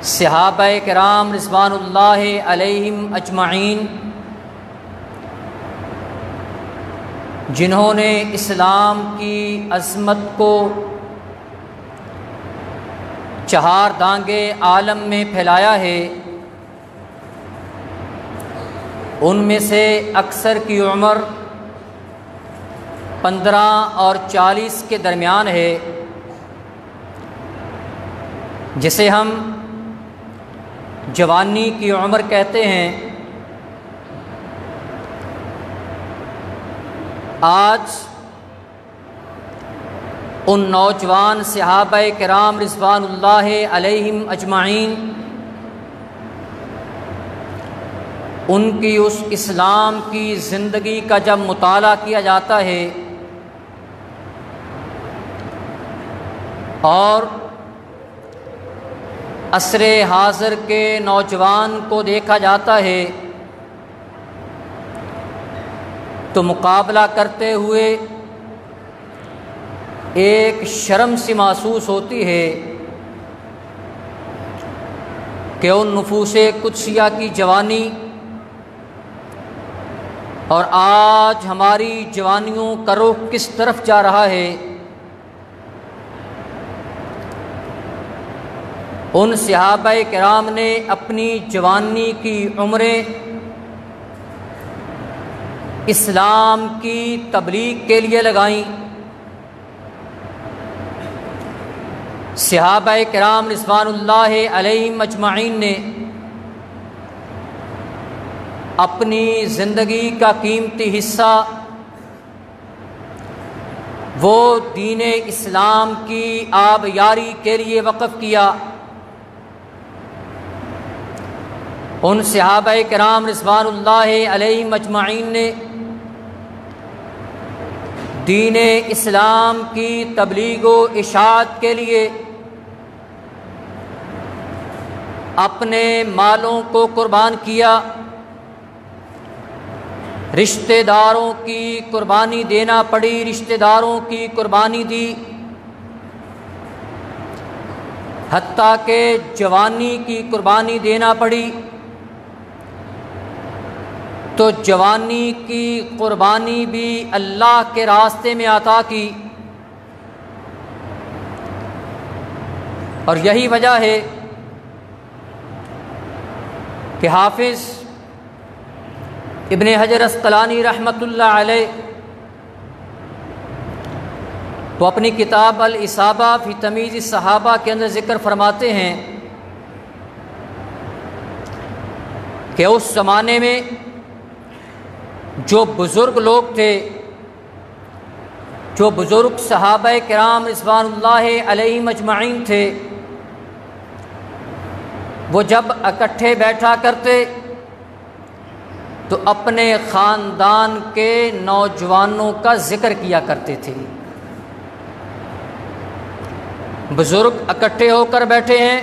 صحابہ کرام رضوان اللہ علیہم اجمعین، جنہوں نے اسلام کی عظمت کو چہار دانگے عالم میں پھیلایا ہے، ان میں سے اکثر کی عمر 15 اور 40 کے درمیان ہے، جسے ہم جوانی کی عمر کہتے ہیں۔ آج ان نوجوان صحابہ کرام رضوان اللہ علیہم اجمعین، ان کی اس اسلام کی زندگی کا جب مطالعہ کیا جاتا ہے اور عصر حاضر کے نوجوان کو دیکھا جاتا ہے، تو مقابلہ کرتے ہوئے ایک شرم سی محسوس ہوتی ہے کہ ان نفوس قدسیہ کی جوانی اور آج ہماری جوانیوں کا رخ کس طرف جا رہا ہے۔ ان صحابہ کرام نے اپنی جوانی کی عمریں اسلام کی تبلیغ کے لیے لگائیں۔ صحابہ کرام رضوان اللہ علیہم اجمعین نے اپنی زندگی کا قیمتی حصہ وہ دین اسلام کی آبیاری کے لیے وقف کیا۔ ان صحابہ کرام رضوان اللہ علیہم اجمعین نے دین اسلام کی تبلیغ و اشاعت کے لیے اپنے مالوں کو قربان کیا، رشتہ داروں کی قربانی دینا پڑی، رشتہ داروں کی قربانی دی، حتیٰ کہ جوانی کی قربانی دینا پڑی۔ تو جوانی کی قربانی بھی اللہ کے راستے میں عطا کی، اور یہی وجہ ہے کہ حافظ ابن حجر اسقلانی رحمۃ اللہ علیہ وہ اپنی کتاب الاصابہ فی تمییز الصحابہ کے اندر ذکر فرماتے ہیں کہ اس زمانے میں جو بزرگ لوگ تھے، جو بزرگ صحابہ کرام رضوان اللہ علیہم اجمعین تھے، وہ جب اکٹھے بیٹھا کرتے تو اپنے خاندان کے نوجوانوں کا ذکر کیا کرتے تھے۔ بزرگ اکٹھے ہو کر بیٹھے ہیں،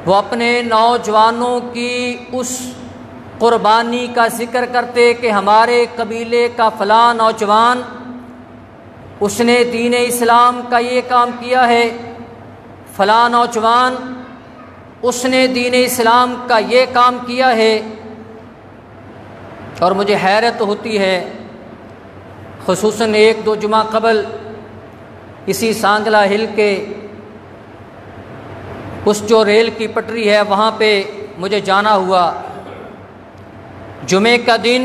وہ اپنے نوجوانوں کی اس قربانی کا ذکر کرتے کہ ہمارے قبیلے کا فلاں نوجوان، اس نے دین اسلام کا یہ کام کیا ہے، فلاں نوجوان اس نے دین اسلام کا یہ کام کیا ہے۔ اور مجھے حیرت ہوتی ہے، خصوصاً 1-2 جمعہ قبل اسی سانگلہ ہل کے اس جو ریل کی پٹری ہے وہاں پہ مجھے جانا ہوا۔ جمعے کا دن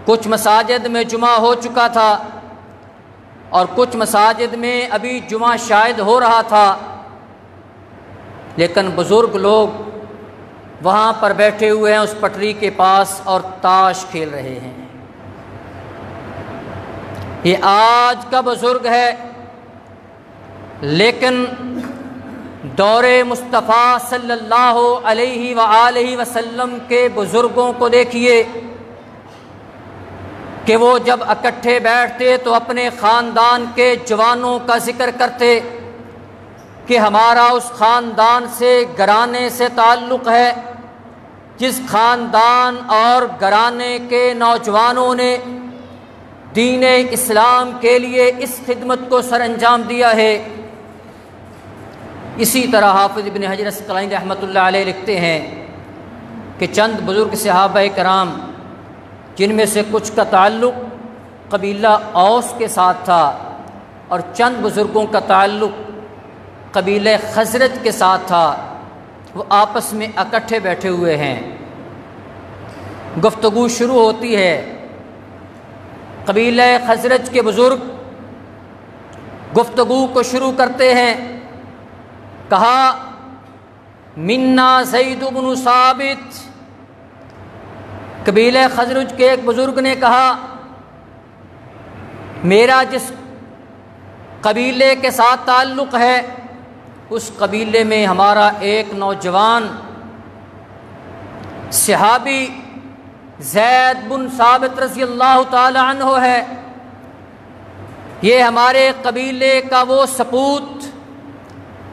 کچھ مساجد میں جمعہ ہو چکا تھا اور کچھ مساجد میں ابھی جمعہ شاید ہو رہا تھا، لیکن بزرگ لوگ وہاں پر بیٹھے ہوئے ہیں اس پٹری کے پاس اور تاش کھیل رہے ہیں۔ یہ آج کا بزرگ ہے، لیکن دور مصطفیٰ صلی اللہ علیہ وآلہ وسلم کے بزرگوں کو دیکھیے کہ وہ جب اکٹھے بیٹھتے تو اپنے خاندان کے جوانوں کا ذکر کرتے کہ ہمارا اس خاندان سے، گھرانے سے تعلق ہے جس خاندان اور گھرانے کے نوجوانوں نے دین اسلام کے لیے اس خدمت کو سر انجام دیا ہے۔ اسی طرح حافظ ابن حجر اسقلانی رحمۃ اللہ علیہ لکھتے ہیں کہ چند بزرگ صحابہ کرام جن میں سے کچھ کا تعلق قبیلہ اوس کے ساتھ تھا اور چند بزرگوں کا تعلق قبیلہ خزرج کے ساتھ تھا، وہ آپس میں اکٹھے بیٹھے ہوئے ہیں، گفتگو شروع ہوتی ہے۔ قبیلہ خزرج کے بزرگ گفتگو کو شروع کرتے ہیں، کہا منا زید بن ثابت۔ قبیلہ خزرج کے ایک بزرگ نے کہا میرا جس قبیلے کے ساتھ تعلق ہے اس قبیلے میں ہمارا ایک نوجوان صحابی زید بن ثابت رضی اللہ تعالی عنہ ہے، یہ ہمارے قبیلے کا وہ سپوت،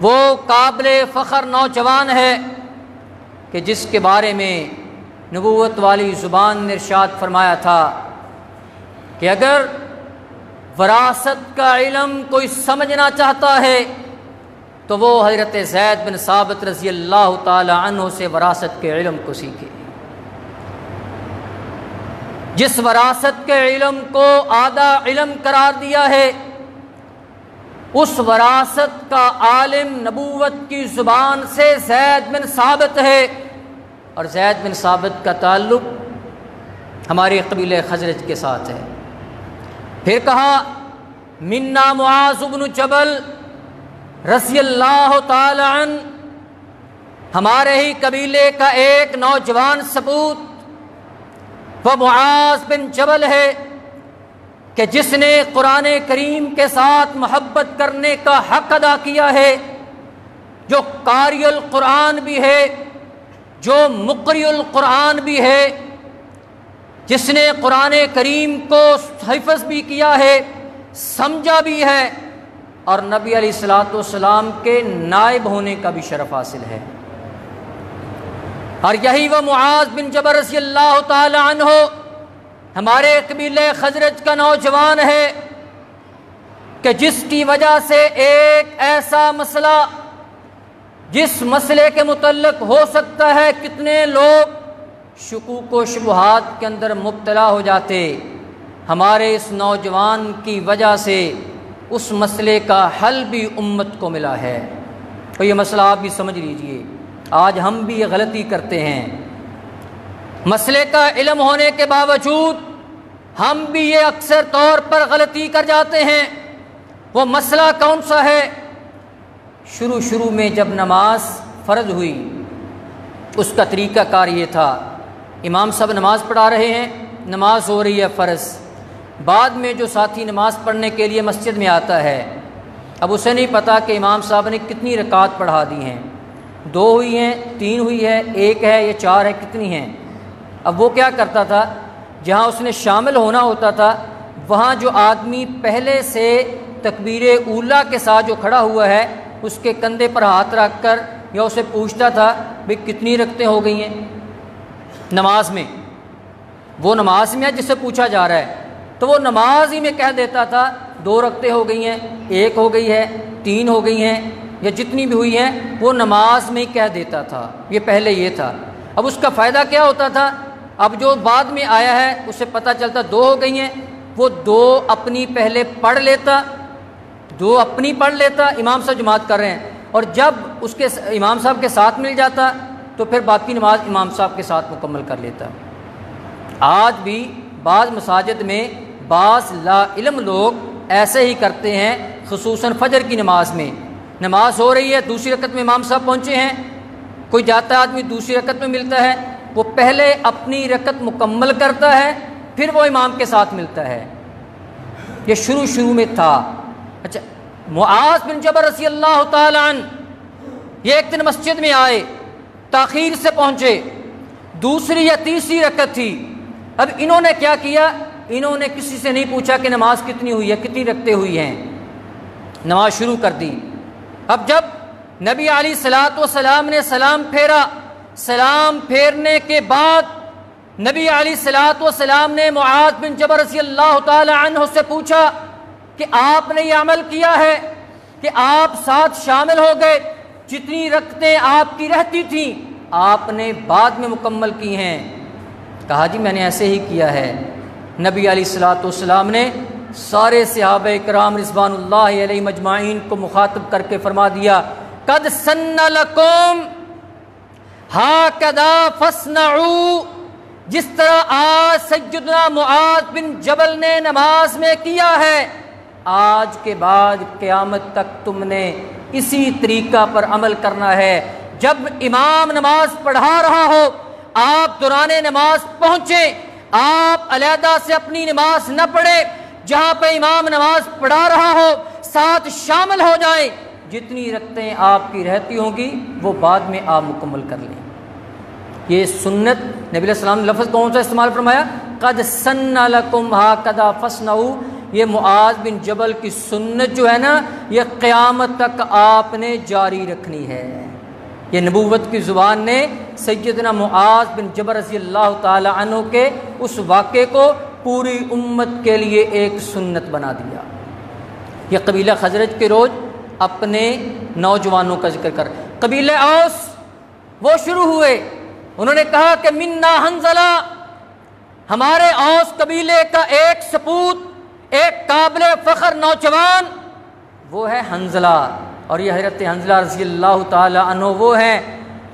وہ قابل فخر نوجوان ہے کہ جس کے بارے میں نبوت والی زبان نے ارشاد فرمایا تھا کہ اگر وراثت کا علم کوئی سمجھنا چاہتا ہے تو وہ حضرت زید بن ثابت رضی اللہ تعالی عنہ سے وراثت کے علم کو سیکھے۔ جس وراثت کے علم کو آدھا علم قرار دیا ہے اس وراثت کا عالم نبوت کی زبان سے زید بن ثابت ہے، اور زید بن ثابت کا تعلق ہمارے قبیلہ خزرج کے ساتھ ہے۔ پھر کہا منا معاذ بن جبل رضی اللہ تعالی عنہ، ہمارے ہی قبیلے کا ایک نوجوان سپوت وہ معاذ بن جبل ہے کہ جس نے قرآن کریم کے ساتھ محبت کرنے کا حق ادا کیا ہے، جو قاری القرآن بھی ہے، جو مقری القرآن بھی ہے، جس نے قرآن کریم کو حفظ بھی کیا ہے، سمجھا بھی ہے، اور نبی علیہ الصلوۃ والسلام کے نائب ہونے کا بھی شرف حاصل ہے۔ اور یہی وہ معاذ بن جبل رضی اللہ تعالی عنہ ہمارے قبیلہ خزرج کا نوجوان ہے کہ جس کی وجہ سے ایک ایسا مسئلہ جس مسئلے کے متعلق ہو سکتا ہے کتنے لوگ شکوک و شبہات کے اندر مبتلا ہو جاتے، ہمارے اس نوجوان کی وجہ سے اس مسئلے کا حل بھی امت کو ملا ہے۔ تو یہ مسئلہ آپ بھی سمجھ لیجئے، آج ہم بھی یہ غلطی کرتے ہیں، مسئلے کا علم ہونے کے باوجود ہم بھی یہ اکثر طور پر غلطی کر جاتے ہیں۔ وہ مسئلہ کون سا ہے؟ شروع میں جب نماز فرض ہوئی اس کا طریقہ کار یہ تھا، امام صاحب نماز پڑھا رہے ہیں، نماز ہو رہی ہے فرض، بعد میں جو ساتھی نماز پڑھنے کے لیے مسجد میں آتا ہے، اب اسے نہیں پتہ کہ امام صاحب نے کتنی رکعت پڑھا دی ہیں، 2 ہوئی ہیں، 3 ہوئی ہے، 1 ہے یا 4 ہے، کتنی ہیں۔ اب وہ کیا کرتا تھا، جہاں اس نے شامل ہونا ہوتا تھا وہاں جو آدمی پہلے سے تکبیر اولیٰ کے ساتھ جو کھڑا ہوا ہے اس کے کندھے پر ہاتھ رکھ کر یا اسے پوچھتا تھا بھئی کتنی رکعتیں ہو گئی ہیں نماز میں، وہ نماز میں ہے جس سے پوچھا جا رہا ہے، تو وہ نماز ہی میں کہہ دیتا تھا 2 رکعتیں ہو گئی ہیں، 1 ہو گئی ہے، 3 ہو گئی ہیں، یا جتنی بھی ہوئی ہیں وہ نماز میں ہی کہہ دیتا تھا۔ یہ پہلے یہ تھا۔ اب اس کا فائدہ کیا ہوتا تھا، اب جو بعد میں آیا ہے اسے پتہ چلتا 2 ہو گئی ہیں، وہ 2 اپنی پہلے پڑھ لیتا، 2 اپنی پڑھ لیتا، امام صاحب جماعت کر رہے ہیں، اور جب اس کے امام صاحب کے ساتھ مل جاتا تو پھر باقی نماز امام صاحب کے ساتھ مکمل کر لیتا۔ آج بھی بعض مساجد میں بعض لا علم لوگ ایسے ہی کرتے ہیں، خصوصاً فجر کی نماز میں نماز ہو رہی ہے، دوسری رکعت میں امام صاحب پہنچے ہیں، کوئی جاتا ہے آدمی دوسری رکعت میں ملتا ہے، وہ پہلے اپنی رکعت مکمل کرتا ہے پھر وہ امام کے ساتھ ملتا ہے۔ یہ شروع میں تھا۔ اچھا، معاذ بن جبل رضی اللہ تعالی عنہ یہ ایک دن مسجد میں آئے، تاخیر سے پہنچے، دوسری یا تیسری رکعت تھی۔ اب انہوں نے کیا کیا، انہوں نے کسی سے نہیں پوچھا کہ نماز کتنی ہوئی ہے، کتنی رکعتیں ہوئی ہیں، نماز شروع کر دی۔ اب جب نبی علیہ الصلوۃ والسلام نے سلام پھیرا، سلام پھیرنے کے بعد نبی علیہ الصلوۃ والسلام نے معاذ بن جبل رضی اللہ تعالی عنہ سے پوچھا کہ آپ نے یہ عمل کیا ہے کہ آپ ساتھ شامل ہو گئے، جتنی رکعتیں آپ کی رہتی تھیں آپ نے بعد میں مکمل کی ہیں۔ کہا جی میں نے ایسے ہی کیا ہے۔ نبی علیہ الصلوۃ والسلام نے سارے صحابہ کرام رضوان اللہ علیہ مجمعین کو مخاطب کر کے فرما دیا قد سن لکم ہاکذا فاصنعوا، جس طرح آج سیدنا معاذ بن جبل نے نماز میں کیا ہے، آج کے بعد قیامت تک تم نے اسی طریقہ پر عمل کرنا ہے۔ جب امام نماز پڑھا رہا ہو آپ دوران نماز پہنچیں، آپ علیحدہ سے اپنی نماز نہ پڑھیں، جہاں پہ امام نماز پڑھا رہا ہو ساتھ شامل ہو جائیں، جتنی رکعتیں آپ کی رہتی ہوں گی وہ بعد میں آپ مکمل کر لیں۔ یہ سنت نبی علیہ السلام نے لفظ کون سا استعمال فرمایا؟ قد سن لکم ہاکذا فاصنعوا۔ یہ معاذ بن جبل کی سنت جو ہے نا یہ قیامت تک آپ نے جاری رکھنی ہے۔ یہ نبوت کی زبان نے سیدنا معاذ بن جبل رضی اللہ تعالی عنہ کے اس واقعے کو پوری امت کے لیے ایک سنت بنا دیا۔ یہ قبیلہ خزرج کے روز اپنے نوجوانوں کا ذکر کر، قبیلہ اوس وہ شروع ہوئے، انہوں نے کہا کہ منا حنظلہ، ہمارے اوس قبیلے کا ایک سپوت، ایک قابل فخر نوجوان وہ ہے حنظلہ، اور یہ حضرت حنظلہ رضی اللہ تعالی عنہ وہ ہیں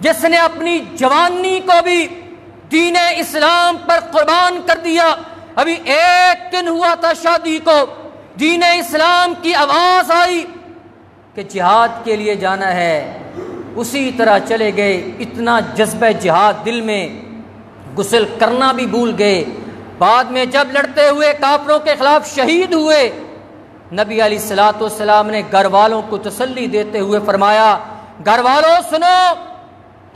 جس نے اپنی جوانی کو بھی دین اسلام پر قربان کر دیا۔ ابھی ایک دن ہوا تھا شادی کو، دین اسلام کی آواز آئی کہ جہاد کے لیے جانا ہے، اسی طرح چلے گئے، اتنا جذبہ جہاد دل میں، غسل کرنا بھی بھول گئے۔ بعد میں جب لڑتے ہوئے کافروں کے خلاف شہید ہوئے، نبی علیہ الصلوۃ والسلام نے گھر والوں کو تسلی دیتے ہوئے فرمایا گھر والوں سنو،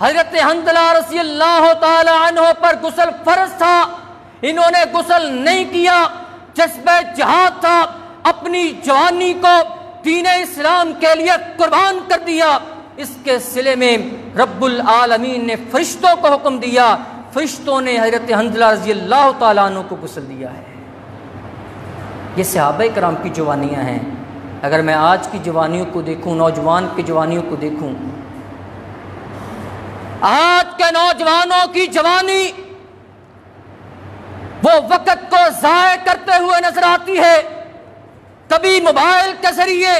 حضرت حنظلہ رضی اللہ تعالی عنہ پر غسل فرض تھا، انہوں نے غسل نہیں کیا، جذبہ جہاد تھا، اپنی جوانی کو دین اسلام کے لیے قربان کر دیا۔ اس کے صلے میں رب العالمین نے فرشتوں کو حکم دیا، فرشتوں نے حضرت حنظلہ رضی اللہ تعالیٰ عنہ کو غسل دیا ہے۔ یہ صحابہ کرام کی جوانیاں ہیں۔ اگر میں آج کی جوانیوں کو دیکھوں، نوجوان کی جوانیوں کو دیکھوں، آج کے نوجوانوں کی جوانی وہ وقت کو ضائع کرتے ہوئے نظر آتی ہے، کبھی موبائل کے ذریعے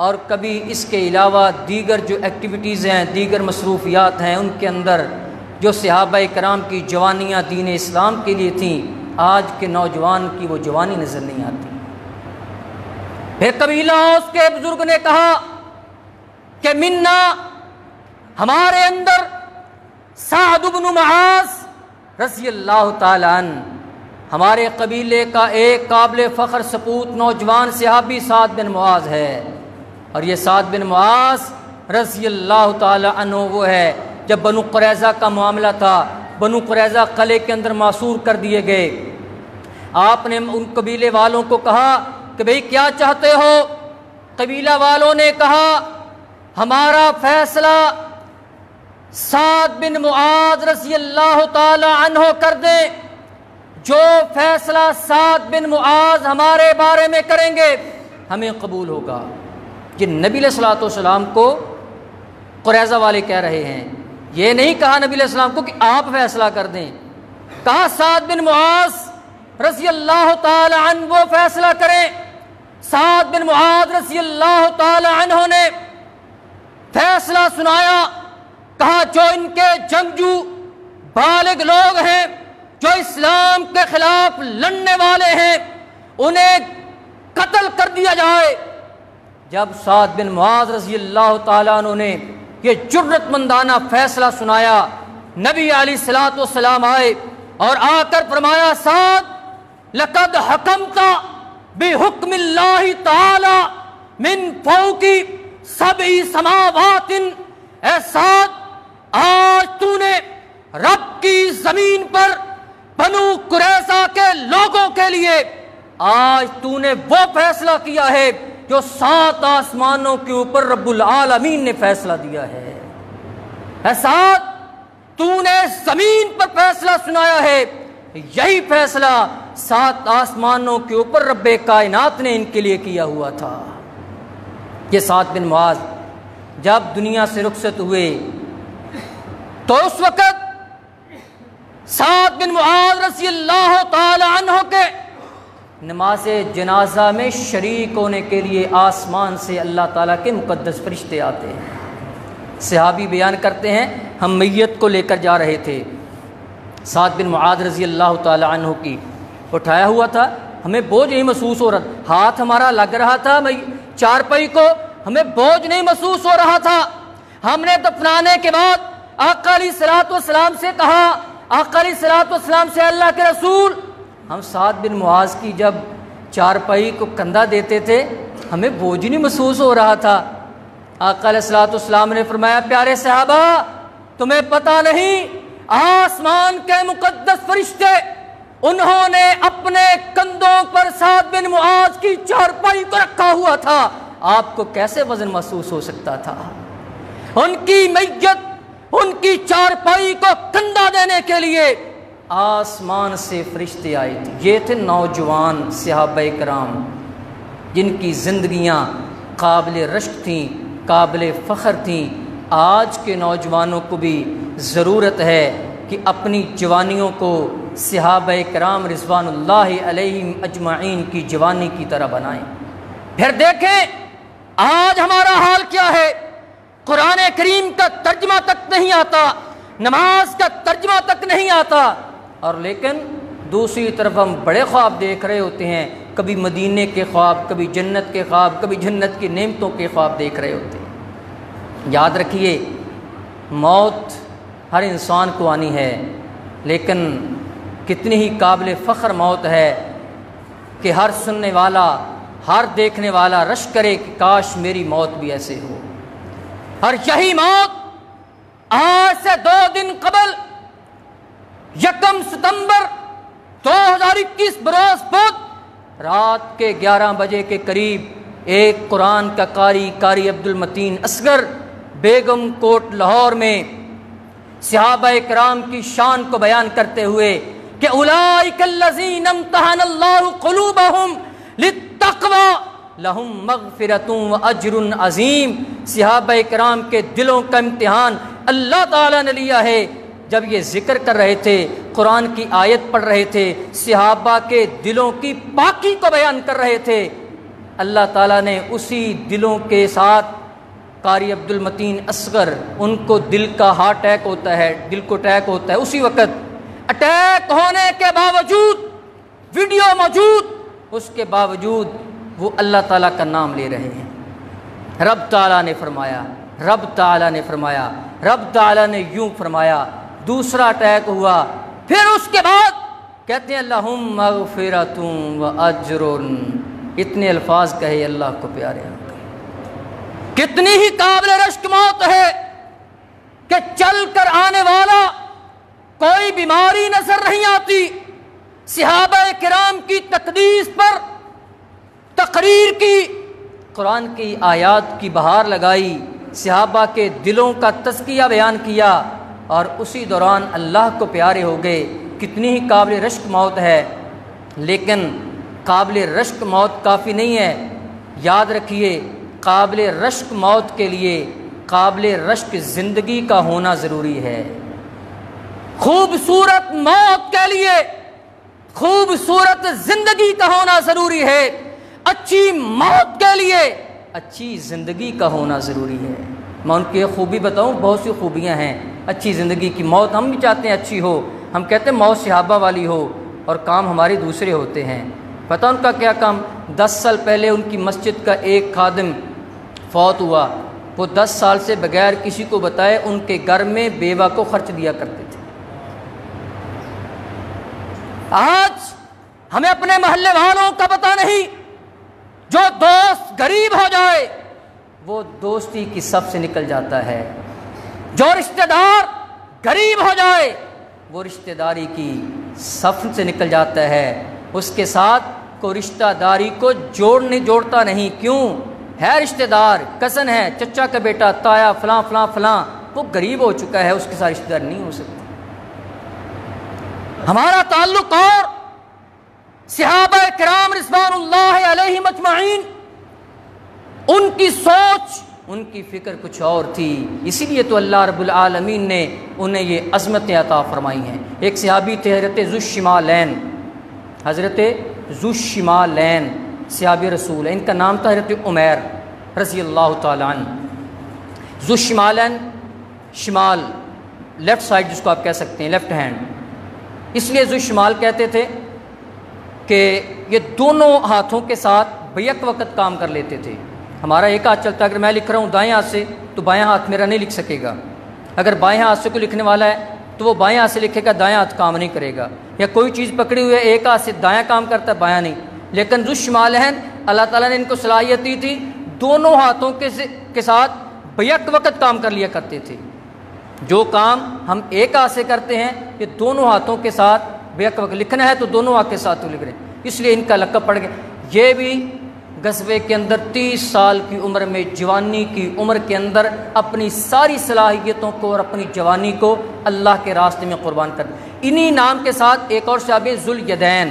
اور کبھی اس کے علاوہ دیگر جو ایکٹیویٹیز ہیں، دیگر مصروفیات ہیں، ان کے اندر جو صحابہ کرام کی جوانیاں دین اسلام کے لیے تھیں، آج کے نوجوان کی وہ جوانی نظر نہیں آتی۔ پھر قبیلہ اوس کے بزرگ نے کہا کہ منا، ہمارے اندر سعد بن معاذ رضی اللہ تعالی عنہ، ہمارے قبیلے کا ایک قابل فخر سپوت نوجوان صحابی سعد بن معاذ ہے، اور یہ سعد بن معاذ رضی اللہ تعالی عنہ وہ ہے جب بنو قریظہ کا معاملہ تھا، بنو قریظہ قلعے کے اندر معصور کر دیے گئے، آپ نے ان قبیلے والوں کو کہا کہ بھئی کیا چاہتے ہو؟ قبیلہ والوں نے کہا ہمارا فیصلہ سعد بن معاذ رضی اللہ تعالی عنہ کر دیں، جو فیصلہ سعد بن معاذ ہمارے بارے میں کریں گے ہمیں قبول ہوگا۔ یہ نبی علیہ الصلوۃ والسلام کو قریظہ والے کہہ رہے ہیں، یہ نہیں کہا نبی علیہ السلام کو کہ آپ فیصلہ کر دیں، کہا سعد بن معاذ رضی اللہ تعالی عنہ وہ فیصلہ کریں۔ سعد بن معاذ رضی اللہ تعالی عنہ نے فیصلہ سنایا، کہا جو ان کے جنگجو بالغ لوگ ہیں، جو اسلام کے خلاف لڑنے والے ہیں، انہیں قتل کر دیا جائے۔ جب سعد بن معاذ رضی اللہ تعالیٰ عنہ نے یہ جرت مندانہ فیصلہ سنایا، نبی علیہ الصلوۃ والسلام آئے اور آ کر فرمایا سعد لقد حکمت بحکم اللہ تعالی من فوق سبع سماوات، اے سعد آج تو نے رب کی زمین پر بنو قریظہ کے لوگوں کے لیے آج تو نے وہ فیصلہ کیا ہے جو 7 آسمانوں کے اوپر رب العالمین نے فیصلہ دیا ہے۔ اے سعد تو نے زمین پر فیصلہ سنایا ہے، یہی فیصلہ 7 آسمانوں کے اوپر رب کائنات نے ان کے لیے کیا ہوا تھا۔ یہ سعد بن معاذ جب دنیا سے رخصت ہوئے تو اس وقت سعد بن معاذ رضی اللہ تعالی عنہ کے نماز جنازہ میں شریک ہونے کے لیے آسمان سے اللہ تعالیٰ کے مقدس فرشتے آتے ہیں۔ صحابی بیان کرتے ہیں ہم میت کو لے کر جا رہے تھے، سعد بن معاذ رضی اللہ تعالی عنہ کی اٹھایا ہوا تھا، ہمیں بوجھ نہیں محسوس ہو رہا، ہاتھ ہمارا لگ رہا تھا چارپائی کو، ہمیں بوجھ نہیں محسوس ہو رہا تھا۔ ہم نے دفنانے کے بعد آقا علیہ الصلوۃ والسلام سے کہا، آقا علیہ الصلوۃ والسلام سے اللہ کے رسول، ہم سعد بن معاذ کی جب چارپائی کو کندھا دیتے تھے ہمیں بوجھ نہیں محسوس ہو رہا تھا۔ آقا علیہ الصلوۃ والسلام نے فرمایا پیارے صحابہ تمہیں پتہ نہیں آسمان کے مقدس فرشتے انہوں نے اپنے کندھوں پر سعد بن معاذ کی چارپائی کو رکھا ہوا تھا، آپ کو کیسے وزن محسوس ہو سکتا تھا؟ ان کی میت ان کی چارپائی کو کندھا دینے کے لیے آسمان سے فرشتے آئے تھے۔ یہ تھے نوجوان صحابہ کرام جن کی زندگیاں قابل رشک تھیں، قابل فخر تھیں۔ آج کے نوجوانوں کو بھی ضرورت ہے کہ اپنی جوانیوں کو صحابہ کرام رضوان اللہ علیہم اجمعین کی جوانی کی طرح بنائیں۔ پھر دیکھیں آج ہمارا حال کیا ہے، قرآن کریم کا ترجمہ تک نہیں آتا، نماز کا ترجمہ تک نہیں آتا، اور لیکن دوسری طرف ہم بڑے خواب دیکھ رہے ہوتے ہیں، کبھی مدینے کے خواب، کبھی جنت کے خواب، کبھی جنت کی نعمتوں کے خواب دیکھ رہے ہوتے ہیں۔ یاد رکھیے موت ہر انسان کو آنی ہے، لیکن کتنی ہی قابل فخر موت ہے کہ ہر سننے والا، ہر دیکھنے والا رش کرے کہ کاش میری موت بھی ایسے ہو۔ اور یہی موت آج سے 2 دن قبل 1 ستمبر 2021 بروز بدھ رات کے 11 بجے کے قریب ایک قرآن کا قاری عبد المتین اصغر بیگم کوٹ لاہور میں صحابہ کرام کی شان کو بیان کرتے ہوئے کہ اولئک الذین امتحن اللہ قلوبہم للتقوی لہم مغفرۃ و اجر عظیم، صحابہ کرام کے دلوں کا امتحان اللہ تعالیٰ نے لیا ہے۔ جب یہ ذکر کر رہے تھے، قرآن کی آیت پڑھ رہے تھے، صحابہ کے دلوں کی پاکی کو بیان کر رہے تھے، اللہ تعالیٰ نے اسی دلوں کے ساتھ قاری عبد المتین اصغر ان کو دل کا ہارٹ اٹیک ہوتا ہے، دل کو اٹیک ہوتا ہے، اسی وقت اٹیک ہونے کے باوجود ویڈیو موجود، اس کے باوجود وہ اللہ تعالیٰ کا نام لے رہے ہیں۔ رب تعالیٰ نے فرمایا، رب تعالیٰ نے فرمایا، رب تعالیٰ نے یوں فرمایا۔ دوسرا اٹیک ہوا، پھر اس کے بعد کہتے ہیں اللہم مغفرۃ و اجر، اتنے الفاظ کہے اللہ کو پیارے ہیں۔ کتنی ہی قابل رشک موت ہے کہ چل کر آنے والا کوئی بیماری نظر نہیں آتی، صحابہ کرام کی تقدیس پر تقریر کی، قرآن کی آیات کی بہار لگائی، صحابہ کے دلوں کا تزکیہ بیان کیا، اور اسی دوران اللہ کو پیارے ہو گئے۔ کتنی ہی قابل رشک موت ہے، لیکن قابل رشک موت کافی نہیں ہے۔ یاد رکھیے قابل رشک موت کے لیے قابل رشک زندگی کا ہونا ضروری ہے۔ خوبصورت موت کے لیے خوبصورت زندگی کا ہونا ضروری ہے، اچھی موت کے لیے اچھی زندگی کا ہونا ضروری ہے۔ میں ان کی خوبی بتاؤں، بہت سی خوبیاں ہیں اچھی زندگی کی۔ موت ہم بھی چاہتے ہیں اچھی ہو، ہم کہتے ہیں موت صحابہ والی ہو، اور کام ہمارے دوسرے ہوتے ہیں۔ پتہ ان کا کیا کام؟ 10 سال پہلے ان کی مسجد کا ایک خادم فوت ہوا، وہ 10 سال سے بغیر کسی کو بتائے ان کے گھر میں بیوہ کو خرچ دیا کرتے تھے۔ آج ہمیں اپنے محلے والوں کا پتہ نہیں، جو دوست غریب ہو جائے وہ دوستی کی صف سے نکل جاتا ہے، جو رشتہ دار غریب ہو جائے وہ رشتہ داری کی صف سے نکل جاتا ہے، اس کے ساتھ کوئی رشتہ داری کو جوڑتا نہیں۔ کیوں؟ ہے رشتہ دار، کزن ہے، چچا کا بیٹا، تایا، فلاں فلاں فلاں، وہ غریب ہو چکا ہے، اس کے ساتھ رشتہ دار نہیں ہو سکتا۔ ہمارا تعلق اور صحابہ کرام رضوان اللہ علیہم اجمعین، ان کی سوچ، ان کی فکر کچھ اور تھی، اسی لیے تو اللہ رب العالمین نے انہیں یہ عظمتیں عطا فرمائی ہیں۔ ایک صحابی تھے حضرت ذو الشمالین، حضرت ذو الشمالین صحابی رسول ہے، ان کا نام تھا حضرت عمیر رضی اللہ تعالیٰ عنہ۔ ذو الشمالین، شمال لیفٹ سائڈ جس کو آپ کہہ سکتے ہیں، لیفٹ ہینڈ، اس لیے ذو الشمال کہتے تھے کہ یہ دونوں ہاتھوں کے ساتھ بیک وقت کام کر لیتے تھے۔ ہمارا ایک ہاتھ چلتا ہے، اگر میں لکھ رہا ہوں دائیں ہاتھ سے تو بائیں ہاتھ میرا نہیں لکھ سکے گا، اگر بائیں ہاتھ سے کوئی لکھنے والا ہے تو وہ بائیں ہاتھ سے لکھے گا، دائیں ہاتھ کام نہیں کرے گا، یا کوئی چیز پکڑی ہوئی ہے ایک ہاتھ سے دایاں کام کرتا ہے بایاں نہیں۔ لیکن ذو الشمالین اللہ تعالیٰ نے ان کو صلاحیت دی تھی، دونوں ہاتھوں کے ساتھ بیک وقت کام کر لیا کرتے تھے۔ جو کام ہم ایک ہاتھ سے کرتے ہیں یہ دونوں ہاتھوں کے ساتھ بیک وقت لکھنا ہے تو دونوں ہاتھ کے ساتھ لکھ رہے ہیں، اس لیے ان کا لقب پڑ گیا۔ یہ بھی غزوے کے اندر 30 سال کی عمر میں، جوانی کی عمر کے اندر اپنی ساری صلاحیتوں کو اور اپنی جوانی کو اللہ کے راستے میں قربان کر دیا۔ انہی نام کے ساتھ ایک اور صحابی ذو الیدین،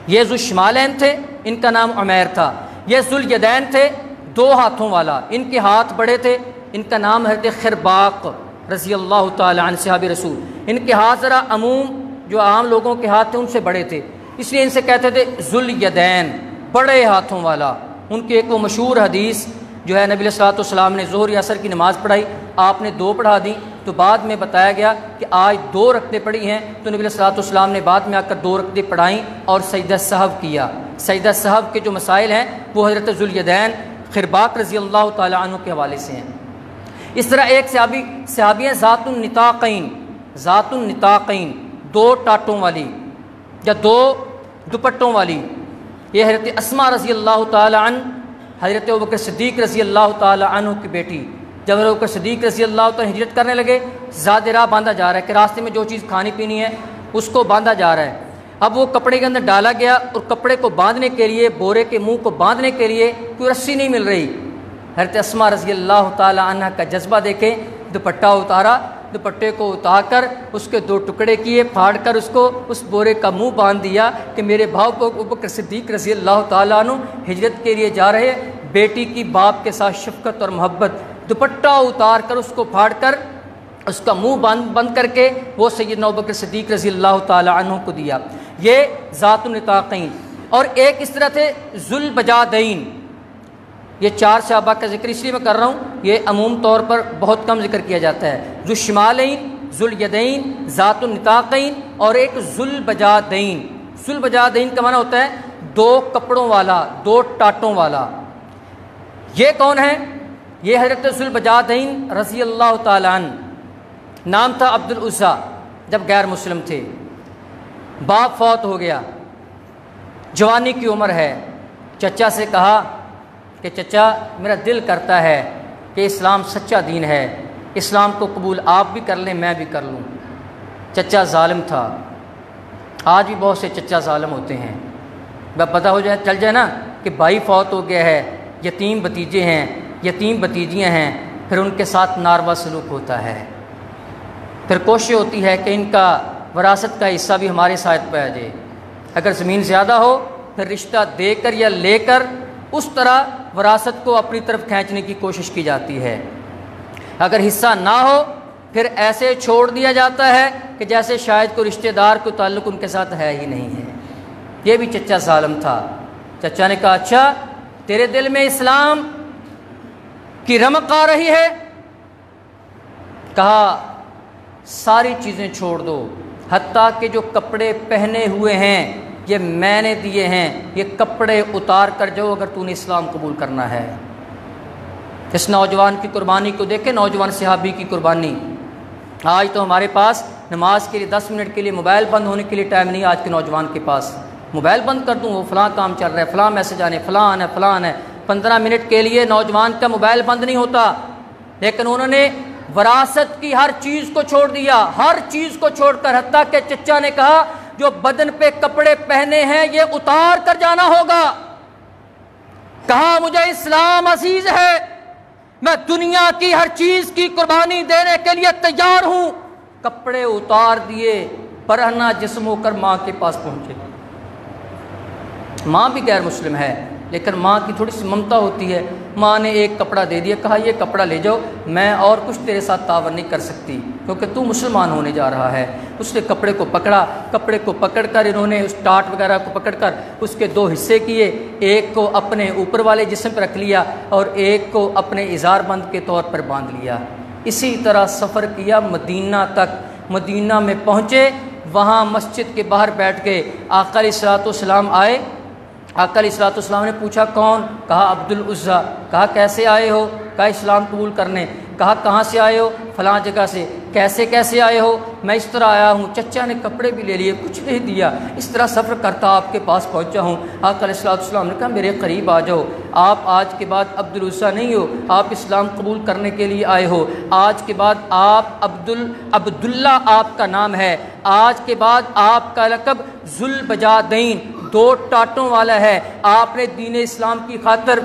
یہ ذو الشمالین تھے، ان کا نام عمیر تھا۔ یہ ذو الیدین تھے، 2 ہاتھوں والا، ان کے ہاتھ بڑے تھے، ان کا نام حضرت خرباق رضی اللہ تعالی عنہ صحابی رسول۔ ان کے ہاتھ ذرا عموم جو عام لوگوں کے ہاتھ تھے ان سے بڑے تھے، اس لیے ان سے کہتے تھے ذو الیدین، بڑے ہاتھوں والا۔ ان کی ایک وہ مشہور حدیث جو ہے، نبی علیہ الصلوۃ والسلام نے ظہر عصر کی نماز پڑھائی، آپ نے 2 پڑھا دی، تو بعد میں بتایا گیا کہ آج 2 رکعتیں پڑھی ہیں، تو نبی علیہ الصلوۃ والسلام نے بعد میں آ کر 2 رکعتیں پڑھائیں اور سجدہ سہو کیا۔ سجدہ سہو کے جو مسائل ہیں وہ حضرت ذو الیدین خرباق رضی اللہ تعالی عنہ کے حوالے سے ہیں۔ اس طرح ایک صحابی ہیں ذات النطاقین، ذات النطاقین، 2 ٹاٹوں والی یا 2 دوپٹوں والی، یہ حضرت اسماء رضی اللہ تعالی عنہ، حضرت ابوبکر صدیق رضی اللہ تعالی عنہ کی بیٹی۔ جب ابوبکر صدیق رضی اللہ تعالی ہجرت کرنے لگے، زاد راہ باندھا جا رہا ہے کہ راستے میں جو چیز کھانی پینی ہے اس کو باندھا جا رہا ہے۔ اب وہ کپڑے کے اندر ڈالا گیا اور کپڑے کو باندھنے کے لیے، بورے کے منہ کو باندھنے کے لیے کوئی رسی نہیں مل رہی۔ حضرت اسماء رضی اللہ تعالی عنہ کا جذبہ دیکھیں، دوپٹہ اتارا، دوپٹے کو اتار کر اس کے 2 ٹکڑے کیے، پھاڑ کر اس کو اس بورے کا منہ باندھ دیا کہ میرے بھاؤ کو ابوبکر صدیق رضی اللہ تعالیٰ عنہ ہجرت کے لیے جا رہے، بیٹی کی باپ کے ساتھ شفقت اور محبت، دوپٹہ اتار کر اس کو پھاڑ کر اس کا منہ بند کر کے وہ سیدنا ابوبکر صدیق رضی اللہ تعالیٰ عنہ کو دیا۔ یہ ذات النطاقین۔ اور ایک اس طرح تھے ذو البجادین، یہ 4 صحابہ کا ذکر اس لیے میں کر رہا ہوں، یہ عموم طور پر بہت کم ذکر کیا جاتا ہے۔ ذو الشمالین، ذو الیدین، ذات النطاقین اور ایک ذو البجادین۔ ذو البجادین کا معنی ہوتا ہے 2 کپڑوں والا، 2 ٹاٹوں والا۔ یہ کون ہے؟ یہ حضرت ذو البجادین رضی اللہ تعالی عنہ، نام تھا عبد العزیٰ، جب غیر مسلم تھے، باپ فوت ہو گیا، جوانی کی عمر ہے، چچا سے کہا کہ چچا میرا دل کرتا ہے کہ اسلام سچا دین ہے، اسلام کو قبول آپ بھی کر لیں میں بھی کر لوں۔ چچا ظالم تھا، آج بھی بہت سے چچا ظالم ہوتے ہیں، جب پتہ ہو جائے چل جائے نا کہ بھائی فوت ہو گیا ہے، یتیم بھتیجے ہیں، یتیم بھتیجیاں ہیں، پھر ان کے ساتھ ناروا سلوک ہوتا ہے، پھر کوشش ہوتی ہے کہ ان کا وراثت کا حصہ بھی ہمارے ساتھ پہ آ جائے۔ اگر زمین زیادہ ہو پھر رشتہ دے کر یا لے کر اس طرح وراثت کو اپنی طرف کھینچنے کی کوشش کی جاتی ہے، اگر حصہ نہ ہو پھر ایسے چھوڑ دیا جاتا ہے کہ جیسے شاید کوئی رشتہ دار کو تعلق ان کے ساتھ ہے ہی نہیں ہے۔ یہ بھی چچا ظالم تھا۔ چچا نے کہا اچھا تیرے دل میں اسلام کی رمق آ رہی ہے، کہا ساری چیزیں چھوڑ دو، حتیٰ کہ جو کپڑے پہنے ہوئے ہیں یہ میں نے دیے ہیں، یہ کپڑے اتار کر جاؤ اگر تو نے اسلام قبول کرنا ہے۔ اس نوجوان کی قربانی کو دیکھیں، نوجوان صحابی کی قربانی۔ آج تو ہمارے پاس نماز کے لیے 10 منٹ کے لیے موبائل بند ہونے کے لیے ٹائم نہیں، آج کے نوجوان کے پاس موبائل بند کر دوں وہ فلاں کام چل رہا ہے، فلاں میسج آنے، فلاں ہے فلاں ہے، 15 منٹ کے لیے نوجوان کا موبائل بند نہیں ہوتا، لیکن انہوں نے وراثت کی ہر چیز کو چھوڑ دیا، ہر چیز کو چھوڑ کر، حتیٰ کہ چچا نے کہا جو بدن پہ کپڑے پہنے ہیں یہ اتار کر جانا ہوگا، کہا مجھے اسلام عزیز ہے، میں دنیا کی ہر چیز کی قربانی دینے کے لیے تیار ہوں۔ کپڑے اتار دیے، برہنہ جسم ہو کر ماں کے پاس پہنچے، ماں بھی غیر مسلم ہے، لیکن ماں کی تھوڑی سی ممتا ہوتی ہے، ماں نے ایک کپڑا دے دیا، کہا یہ کپڑا لے جاؤ، میں اور کچھ تیرے ساتھ تعاون نہیں کر سکتی کیونکہ تو مسلمان ہونے جا رہا ہے۔ اس نے کپڑے کو پکڑا، کپڑے کو پکڑ کر انہوں نے اس ٹاٹ وغیرہ کو پکڑ کر اس کے دو حصے کیے، ایک کو اپنے اوپر والے جسم پر رکھ لیا اور ایک کو اپنے ازار بند کے طور پر باندھ لیا۔ اسی طرح سفر کیا مدینہ تک، مدینہ میں پہنچے، وہاں مسجد کے باہر بیٹھ کے آقا علیہ الصلوۃ والسلام آئے۔ آقا علیہ الصلوۃ والسلام نے پوچھا کون؟ کہا عبد العزیٰ۔ کہا کیسے آئے ہو؟ کہا اسلام قبول کرنے۔ کہا کہاں سے آئے ہو؟ فلاں جگہ سے۔ کیسے آئے ہو؟ میں اس طرح آیا ہوں، چچا نے کپڑے بھی لے لیے، کچھ نہیں دیا، اس طرح سفر کرتا آپ کے پاس پہنچا ہوں۔ آقا علیہ الصلوۃ والسلام نے کہا میرے قریب آ جاؤ، آپ آج کے بعد عبد العزیٰ نہیں ہو، آپ اسلام قبول کرنے کے لیے آئے ہو، آج کے بعد آپ عبداللہ آپ کا نام ہے، آج کے بعد آپ کا لقب ذوالبجادین، دو ٹاٹوں والا ہے۔ آپ نے دین اسلام کی خاطر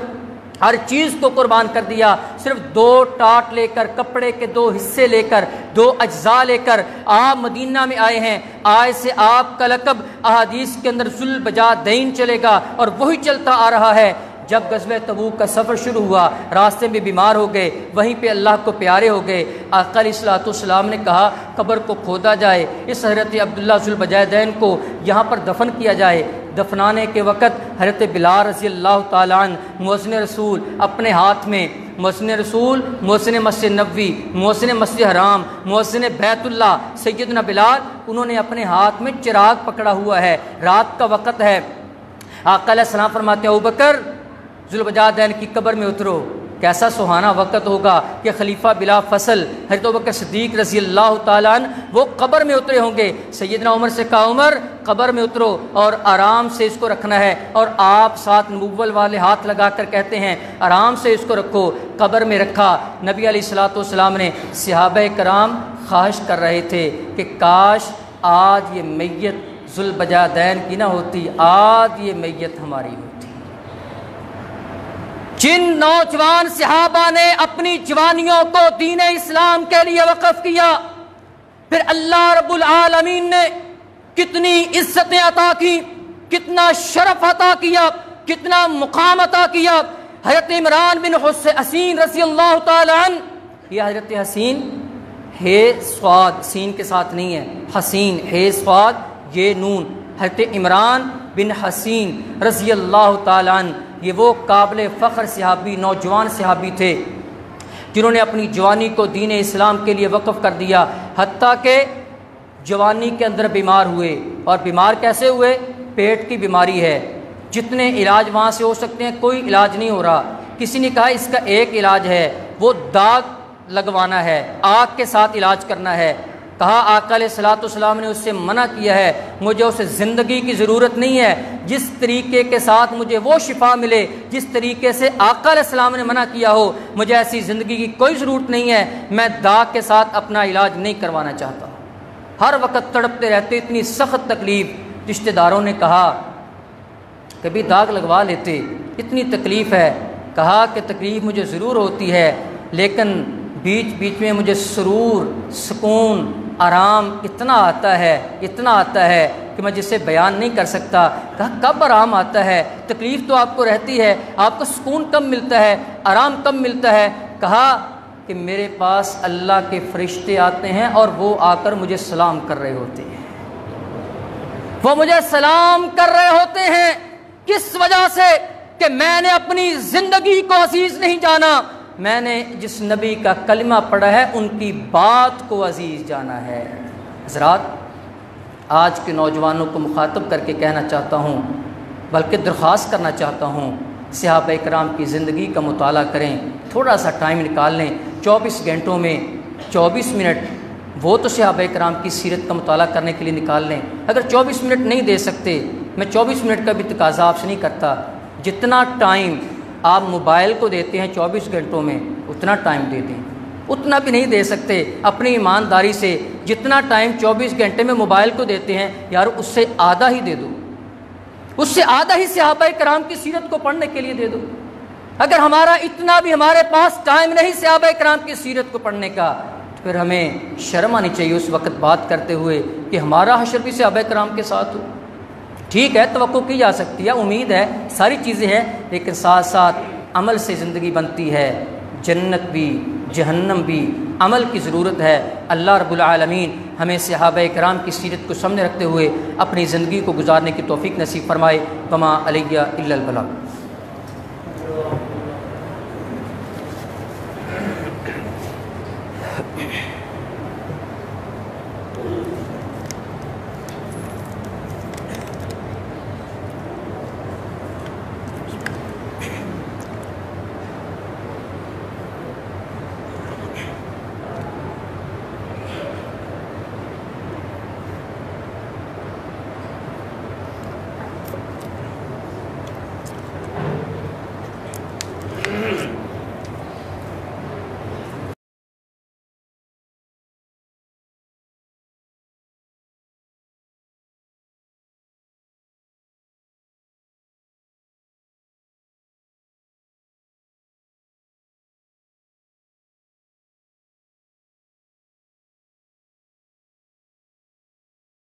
ہر چیز کو قربان کر دیا، صرف دو ٹاٹ لے کر، کپڑے کے دو حصے لے کر، دو اجزاء لے کر آپ مدینہ میں آئے ہیں۔ آج سے آپ کا لقب احادیث کے اندر ذوالبجادین چلے گا اور وہی چلتا آ رہا ہے۔ جب غزوہ تبوک کا سفر شروع ہوا، راستے میں بیمار ہو گئے، وہیں پہ اللہ کو پیارے ہو گئے۔ آقا علیہ الصلوۃ والسلام نے کہا قبر کو کھودا جائے، اس حضرت عبداللہ ذوالبجادین کو یہاں پر دفن کیا جائے۔ دفنانے کے وقت حضرت بلال رضی اللہ تعالیٰ عنہ مؤذن رسول اپنے ہاتھ میں، مؤذن رسول، مؤذن مسجد نبوی، مؤذن مسجد حرام، مؤذن بیت اللہ سیدنا بلال، انہوں نے اپنے ہاتھ میں چراغ پکڑا ہوا ہے، رات کا وقت ہے۔ آقا علیہ السلام فرماتے ہیں ابوبکر ذوالبجادین کی قبر میں اترو۔ کیسا سہانا وقت ہوگا کہ خلیفہ بلا فصل حضرت ابوبکر صدیق رضی اللہ تعالیٰ عنہ وہ قبر میں اترے ہوں گے۔ سیدنا عمر سے کہا عمر قبر میں اترو اور آرام سے اس کو رکھنا ہے، اور آپ ساتھ نبوت والے ہاتھ لگا کر کہتے ہیں آرام سے اس کو رکھو۔ قبر میں رکھا۔ نبی علیہ الصلوۃ والسلام نے صحابہ کرام خواہش کر رہے تھے کہ کاش آج یہ میت ذوالبجادین کی نہ ہوتی، آج یہ میت ہماری ہوتی۔ جن نوجوان صحابہ نے اپنی جوانیوں کو دین اسلام کے لیے وقف کیا، پھر اللہ رب العالمین نے کتنی عزتیں عطا کی، کتنا شرف عطا کیا، کتنا مقام عطا کیا۔ حضرت عمران بن حسین رضی اللہ تعالی عنہ، یہ حضرت حسین ہے صاد، سین کے ساتھ نہیں ہے، حسین ہے صاد یہ نون، حضرت عمران بن حسین رضی اللہ تعالی عنہ، یہ وہ قابل فخر صحابی، نوجوان صحابی تھے جنہوں نے اپنی جوانی کو دین اسلام کے لیے وقف کر دیا، حتیٰ کہ جوانی کے اندر بیمار ہوئے۔ اور بیمار کیسے ہوئے؟ پیٹ کی بیماری ہے، جتنے علاج وہاں سے ہو سکتے ہیں کوئی علاج نہیں ہو رہا۔ کسی نے کہا اس کا ایک علاج ہے، وہ داغ لگوانا ہے، آگ کے ساتھ علاج کرنا ہے۔ کہا آقا علیہ الصلوۃ والسلام نے اس سے منع کیا ہے، مجھے اسے زندگی کی ضرورت نہیں ہے، جس طریقے کے ساتھ مجھے وہ شفا ملے جس طریقے سے آقا علیہ السلام نے منع کیا ہو، مجھے ایسی زندگی کی کوئی ضرورت نہیں ہے، میں داغ کے ساتھ اپنا علاج نہیں کروانا چاہتا۔ ہر وقت تڑپتے رہتے، اتنی سخت تکلیف۔ رشتہ داروں نے کہا کبھی داغ لگوا لیتے، اتنی تکلیف ہے۔ کہا کہ تکلیف مجھے ضرور ہوتی ہے، لیکن بیچ بیچ میں مجھے سرور، سکون، آرام اتنا آتا ہے کہ میں جسے بیان نہیں کر سکتا۔ کہا کب آرام آتا ہے؟ تکلیف تو آپ کو رہتی ہے، آپ کو سکون کب ملتا ہے، آرام کب ملتا ہے؟ کہا کہ میرے پاس اللہ کے فرشتے آتے ہیں اور وہ آ کر مجھے سلام کر رہے ہوتے ہیں، وہ مجھے سلام کر رہے ہوتے ہیں۔ کس وجہ سے؟ کہ میں نے اپنی زندگی کو عزیز نہیں جانا، میں نے جس نبی کا کلمہ پڑھا ہے ان کی بات کو عزیز جانا ہے۔ حضرات، آج کے نوجوانوں کو مخاطب کر کے کہنا چاہتا ہوں، بلکہ درخواست کرنا چاہتا ہوں، صحابہ کرام کی زندگی کا مطالعہ کریں، تھوڑا سا ٹائم نکال لیں، 24 گھنٹوں میں 24 منٹ وہ تو صحابہ کرام کی سیرت کا مطالعہ کرنے کے لیے نکال لیں۔ اگر 24 منٹ نہیں دے سکتے، میں 24 منٹ کا بھی تقاضا آپ سے نہیں کرتا، جتنا ٹائم آپ موبائل کو دیتے ہیں 24 گھنٹوں میں اتنا ٹائم دے دیں۔ اتنا بھی نہیں دے سکتے، اپنی ایمانداری سے جتنا ٹائم 24 گھنٹے میں موبائل کو دیتے ہیں یار اس سے آدھا ہی دے دو، اس سے آدھا ہی صحابہ کرام کی سیرت کو پڑھنے کے لیے دے دو۔ اگر ہمارا اتنا بھی ہمارے پاس ٹائم نہیں صحابہ کرام کی سیرت کو پڑھنے کا، تو پھر ہمیں شرم آنی چاہیے اس وقت بات کرتے ہوئے کہ ہمارا حشر بھی صحابہ کرام کے ساتھ ہو۔ ٹھیک ہے توقع کی جا سکتی ہے، امید ہے، ساری چیزیں ہیں، لیکن ساتھ ساتھ عمل سے زندگی بنتی ہے، جنت بھی جہنم بھی عمل کی ضرورت ہے۔ اللہ رب العالمین ہمیں صحابہ کرام کی سیرت کو سامنے رکھتے ہوئے اپنی زندگی کو گزارنے کی توفیق نصیب فرمائے۔ وما علیہ الا البلاغ۔